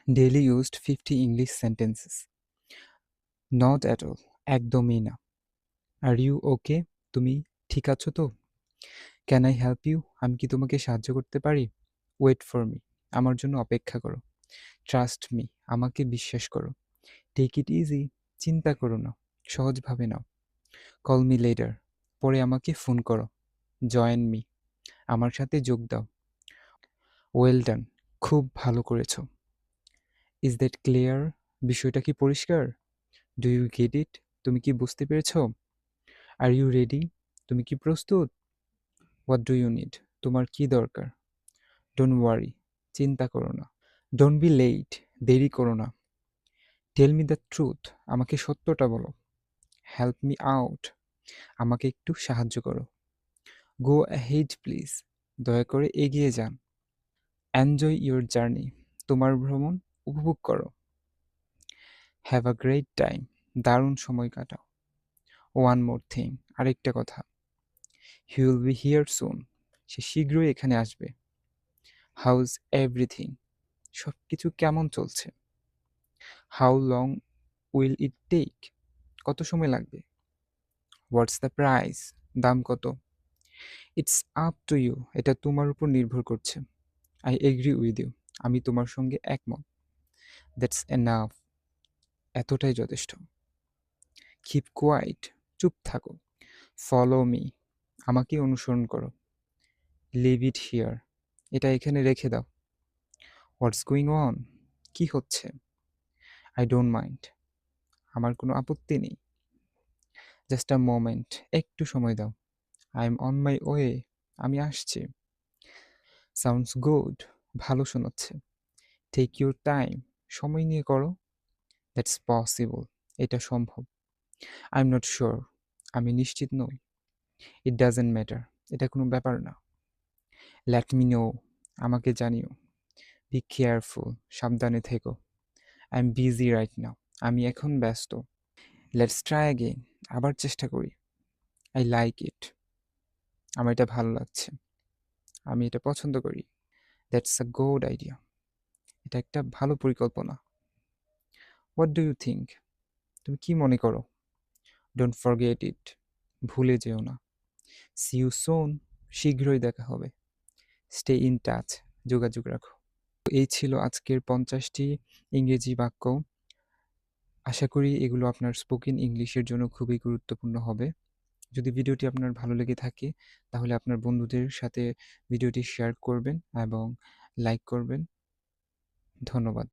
Daily used 50 English sentences. Not at all, একদমই না। Are you okay, তুমি ঠিক আছো তো? ক্যান আই হেল্প ইউ, আমি কি তোমাকে সাহায্য করতে পারি? ওয়েট ফর মি, আমার জন্য অপেক্ষা করো। ট্রাস্ট মি, আমাকে বিশ্বাস করো। টেক ইট ইজি, চিন্তা করো না, সহজভাবে নাও। কল মি লেটার, পরে আমাকে ফোন করো। জয়েন মি, আমার সাথে যোগ দাও। ওয়েল ডান, খুব ভালো করেছো। ইজ দ্যাট ক্লিয়ার, বিষয়টা কি পরিষ্কার? ডু ইউ গেট ইট, তুমি কি বুঝতে পেরেছো? আর ইউ রেডি, তুমি কি প্রস্তুত? হোয়াট ডু ইউ নিড, তোমার কি দরকার? ডোন্ট ওয়ারি, চিন্তা করো না। ডোন্ট বি লেট, দেরি করো না। টেল মি দ্য ট্রুথ, আমাকে সত্যটা বলো। হেল্প মি আউট, আমাকে একটু সাহায্য করো। গো অ্যাহেড প্লিজ, দয়া করে এগিয়ে যান। এনজয় ইউর জার্নি, তোমার ভ্রমণ উপভোগ করো। হ্যাভ আ গ্রেট টাইম, দারুণ সময় কাটাও। ওয়ান মোর থিং, আরেকটা কথা। He will be here soon, সে শীঘ্রই এখানে আসবে। হাউজ এভরিথিং, সব কিছু কেমন চলছে? How long will it take, কত সময় লাগবে? হোয়াটস দ্য প্রাইস, দাম কত? ইটস আপ টু ইউ, এটা তোমার উপর নির্ভর করছে। আই এগ্রি উইথ ইউ, আমি তোমার সঙ্গে একমত। দ্যাটস এনাফ, এতটাই যথেষ্ট। কিপ কোয়াইট, চুপ থাকো। ফলো মি, আমাকে অনুসরণ করো। লিভ ইট হিয়ার, এটা এখানে রেখে দাও। হোয়াটস গোয়িং অন, কি হচ্ছে? আই ডোন্ট মাইন্ড, আমার কোনো আপত্তি নেই। জাস্ট আ মোমেন্ট, একটু সময় দাও। I am on my way, আমি আসছি। সাউন্ডস গুড, ভালো শোনাচ্ছে। টেক ইউর টাইম, সময় নিয়ে করো। দ্যাটস পসিবল, এটা সম্ভব। আই এম নট শিওর, আমি নিশ্চিত নই। ইট ডাজেন্ট ম্যাটার, এটা কোনো ব্যাপার না। লেট মি নো, আমাকে জানিও। বি কেয়ারফুল, সাবধানে থেকো। I am busy right now, আমি এখন ব্যস্ত। লেটস ট্রাই অ্যাগেইন, আবার চেষ্টা করি। আই লাইক ইট, আমার এটা ভালো লাগছে, আমি এটা পছন্দ করি। দ্যাটস আ গুড আইডিয়া, এটা একটা ভালো পরিকল্পনা। হোয়াট ডু ইউ থিঙ্ক, তুমি কি মনে করো? ডোন্ট ফরগেট ইট, ভুলে যেও না। সি ইউ সুন, শীঘ্রই দেখা হবে। স্টে ইন টাচ, যোগাযোগ রাখো। এই ছিল আজকের 50টি ইংরেজি বাক্য। আশা করি এগুলো আপনার স্পোকেন ইংলিশের জন্য খুবই গুরুত্বপূর্ণ হবে। যদি ভিডিওটি আপনার ভালো লেগে থাকে তাহলে আপনার বন্ধুদের সাথে ভিডিওটি শেয়ার করবেন এবং লাইক করবেন। ধন্যবাদ।